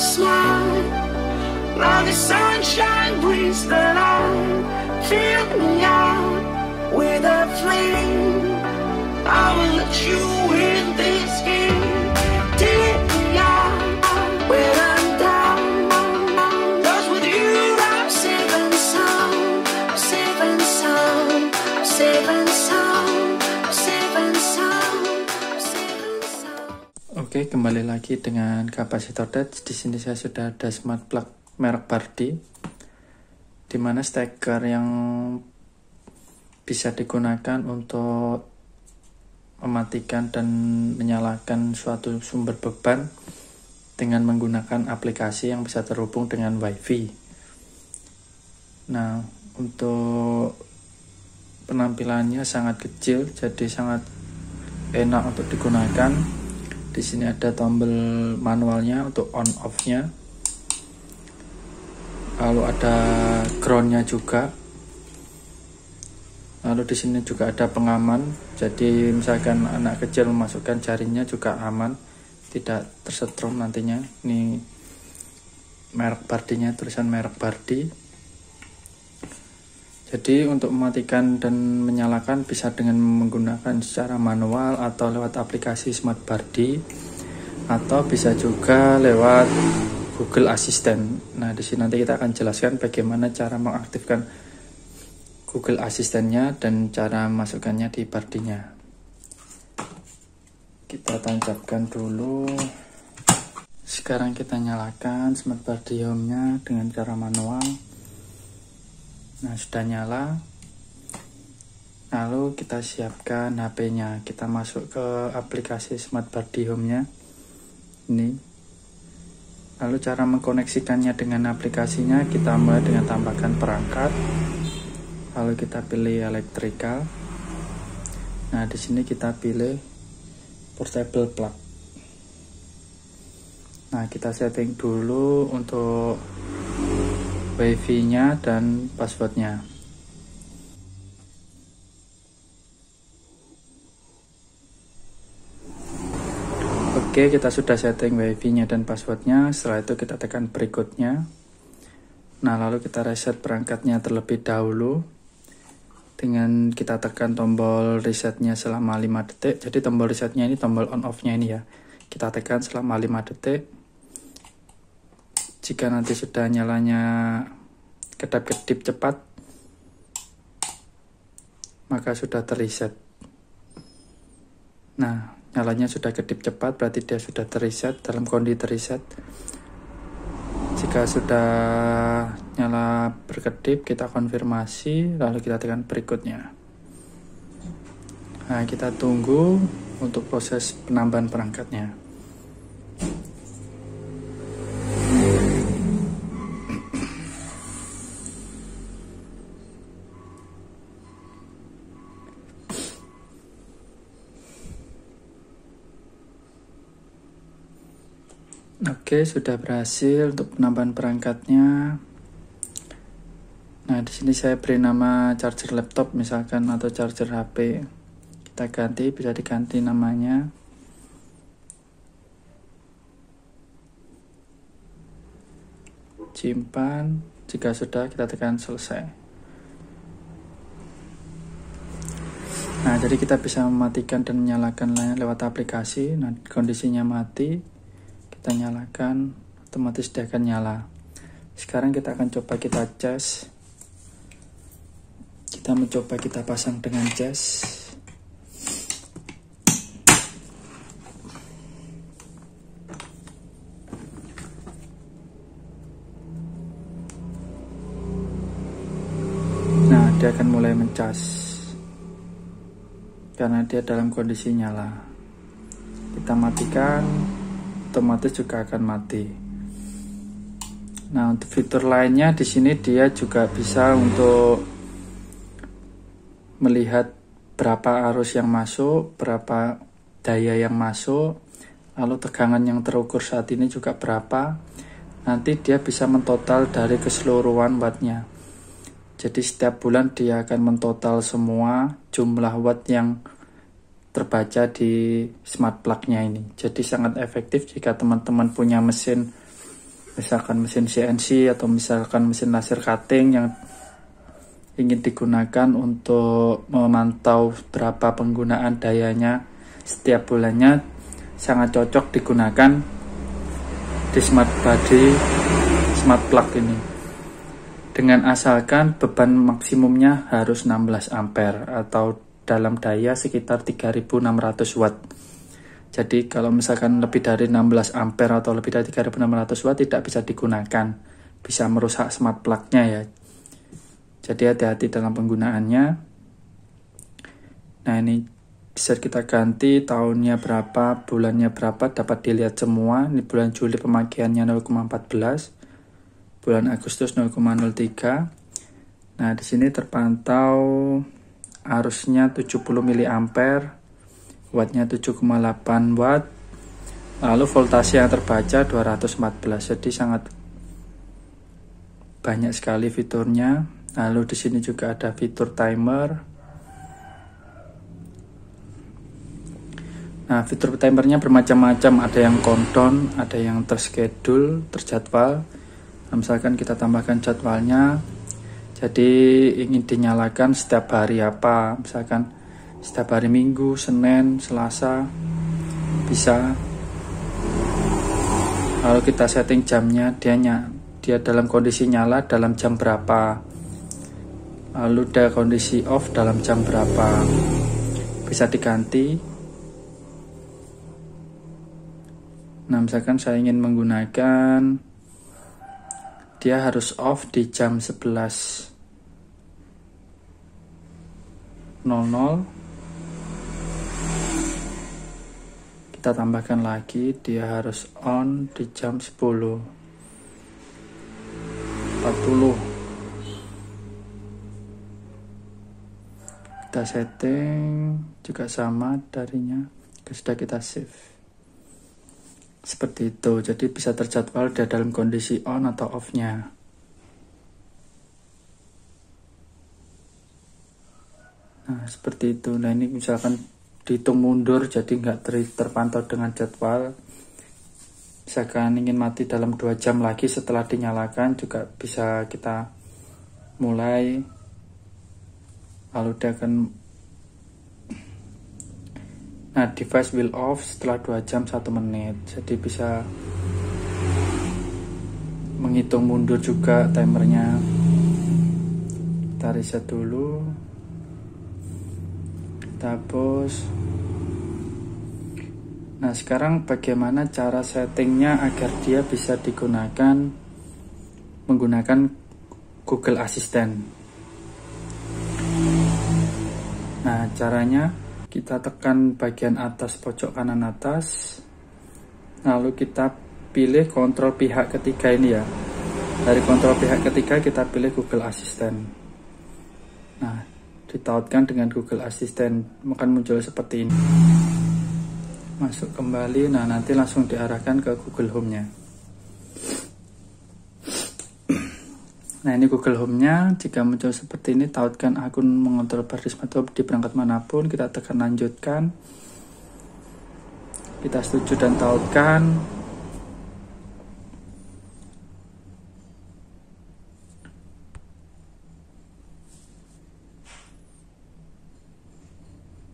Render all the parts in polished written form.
smile. Now the sunshine brings the light. Fill me out with a flame. I will let you in this game. Take me out when I'm down. 'Cause with you I'm safe and sound. I'm safe and sound. I'm safe and sound. I'm safe and sound. I'm safe and sound. Oke, kembali lagi dengan kapasitor touch. Di sini saya sudah ada smart plug merek Bardi, di mana steker yang bisa digunakan untuk mematikan dan menyalakan suatu sumber beban dengan menggunakan aplikasi yang bisa terhubung dengan WiFi. Nah, untuk penampilannya sangat kecil, jadi sangat enak untuk digunakan. Di sini ada tombol manualnya untuk on off-nya. Lalu ada ground-nya juga. Lalu di sini juga ada pengaman. Jadi misalkan anak kecil memasukkan jarinya juga aman, tidak tersetrum nantinya. Ini merek Bardinya, tulisan merek Bardi. Jadi untuk mematikan dan menyalakan bisa dengan menggunakan secara manual atau lewat aplikasi Smart Bardi, atau bisa juga lewat Google Assistant. Nah, di sini nanti kita akan jelaskan bagaimana cara mengaktifkan Google Assistant-nya dan cara masukkannya di Bardinya. Kita tancapkan dulu. Sekarang kita nyalakan Smart Bardi Home-nya dengan cara manual. Nah, sudah nyala. Lalu kita siapkan HP-nya. Kita masuk ke aplikasi Smart Bardi Home-nya. Ini. Lalu cara mengkoneksikannya dengan aplikasinya, kita mulai dengan tambahkan perangkat. Lalu kita pilih electrical. Nah, di sini kita pilih portable plug. Nah, kita setting dulu untuk WiFi-nya dan passwordnya. Oke, kita sudah setting WiFi-nya dan passwordnya. Setelah itu kita tekan berikutnya. Nah, lalu kita reset perangkatnya terlebih dahulu dengan kita tekan tombol resetnya selama 5 detik. Jadi tombol resetnya ini tombol on off-nya ini ya. Kita tekan selama 5 detik. Jika nanti sudah nyalanya kedap-kedip cepat, maka sudah terreset. Nah, nyalanya sudah kedip cepat, berarti dia sudah terreset, dalam kondisi terreset. Jika sudah nyala berkedip, kita konfirmasi, lalu kita tekan berikutnya. Nah, kita tunggu untuk proses penambahan perangkatnya. Oke, sudah berhasil untuk penambahan perangkatnya. Nah, di sini saya beri nama charger laptop misalkan atau charger HP. Kita ganti, bisa diganti namanya. Simpan, jika sudah kita tekan selesai. Nah, jadi kita bisa mematikan dan menyalakan lewat aplikasi. Nah, kondisinya mati, kita nyalakan, otomatis dia akan nyala. Sekarang kita akan coba kita cas. Kita mencoba kita pasang dengan cas. Nah, dia akan mulai mencas karena dia dalam kondisi nyala. Kita matikan, otomatis juga akan mati. Nah, untuk fitur lainnya di sini dia juga bisa untuk melihat berapa arus yang masuk, berapa daya yang masuk, lalu tegangan yang terukur saat ini juga berapa. Nanti dia bisa mentotal dari keseluruhan wattnya. Jadi setiap bulan dia akan mentotal semua jumlah watt yang terbaca di smart plug-nya ini. Jadi sangat efektif jika teman-teman punya mesin misalkan mesin CNC atau misalkan mesin laser cutting yang ingin digunakan untuk memantau berapa penggunaan dayanya setiap bulannya, sangat cocok digunakan di smart body smart plug ini, dengan asalkan beban maksimumnya harus 16 ampere atau dalam daya sekitar 3600 watt. Jadi kalau misalkan lebih dari 16 ampere atau lebih dari 3600 watt tidak bisa digunakan, bisa merusak smart plug-nya ya. Jadi hati-hati dalam penggunaannya. Nah, ini bisa kita ganti tahunnya berapa, bulannya berapa, dapat dilihat semua. Ini bulan Juli pemakaiannya 0,14, bulan Agustus 0,03. Nah, di sini terpantau arusnya 70 mA, wattnya 7,8 watt, lalu voltase yang terbaca 214. Jadi sangat banyak sekali fiturnya. Lalu di sini juga ada fitur timer. Nah, fitur timernya bermacam-macam, ada yang countdown, ada yang terschedule, terjadwal. Nah, misalkan kita tambahkan jadwalnya, jadi ingin dinyalakan setiap hari apa, misalkan setiap hari Minggu, Senin, Selasa, bisa. Lalu kita setting jamnya, dia dalam kondisi nyala dalam jam berapa, lalu ada kondisi off dalam jam berapa, bisa diganti. Nah, misalkan saya ingin menggunakan, dia harus off di jam 11.00. Kita tambahkan lagi, dia harus on di jam 10.40. Kita setting juga sama darinya, sudah kita save. Seperti itu, jadi bisa terjadwal dia dalam kondisi on atau off-nya. Nah, seperti itu. Nah, ini misalkan dihitung mundur, jadi nggak terpantau dengan jadwal. Misalkan ingin mati dalam 2 jam lagi setelah dinyalakan, juga bisa kita mulai. Lalu dia akan, nah, device will off setelah 2 jam 1 menit. Jadi bisa menghitung mundur juga timernya. Kita reset dulu, kita hapus. Nah, sekarang bagaimana cara settingnya agar dia bisa digunakan menggunakan Google Assistant. Nah, caranya kita tekan bagian atas pojok kanan atas, lalu kita pilih kontrol pihak ketiga ini ya. Dari kontrol pihak ketiga kita pilih Google Assistant. Nah, ditautkan dengan Google Assistant akan muncul seperti ini. Masuk kembali, nah nanti langsung diarahkan ke Google Home-nya. Nah, ini Google Home-nya. Jika muncul seperti ini, tautkan akun mengontrol Bardi Smart Home di perangkat manapun. Kita tekan lanjutkan. Kita setuju dan tautkan.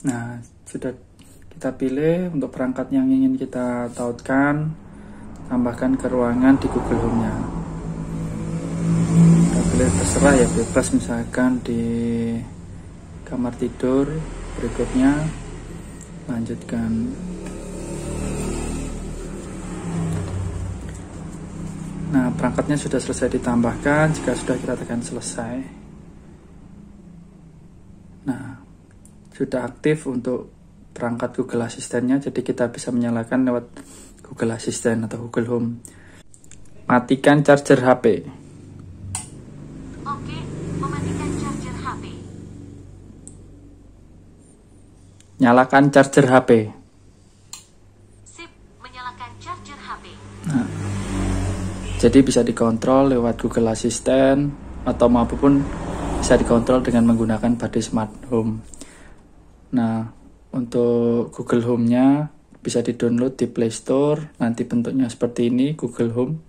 Nah, sudah kita pilih untuk perangkat yang ingin kita tautkan. Tambahkan ke ruangan di Google Home-nya. Kita pilih terserah ya, bebas, misalkan di kamar tidur. Berikutnya lanjutkan. Nah, perangkatnya sudah selesai ditambahkan. Jika sudah, kita tekan selesai. Nah, sudah aktif untuk perangkat Google Assistant-nya, jadi kita bisa menyalakan lewat Google Assistant atau Google Home. Matikan charger HP. Oke, mematikan charger HP. Nyalakan charger HP. Sip, menyalakan charger HP. Nah, jadi bisa dikontrol lewat Google Assistant atau maupun bisa dikontrol dengan menggunakan Bardi Smart Home. Nah, untuk Google Home-nya bisa di-download di Play Store. Nanti bentuknya seperti ini, Google Home.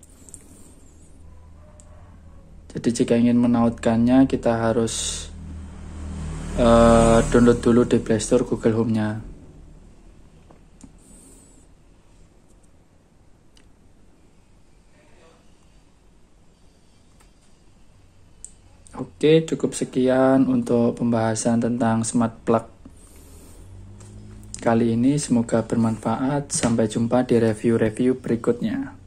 Jadi jika ingin menautkannya, kita harus download dulu di Play Store Google Home-nya. Oke, cukup sekian untuk pembahasan tentang smart plug kali ini. Semoga bermanfaat. Sampai jumpa di review-review berikutnya.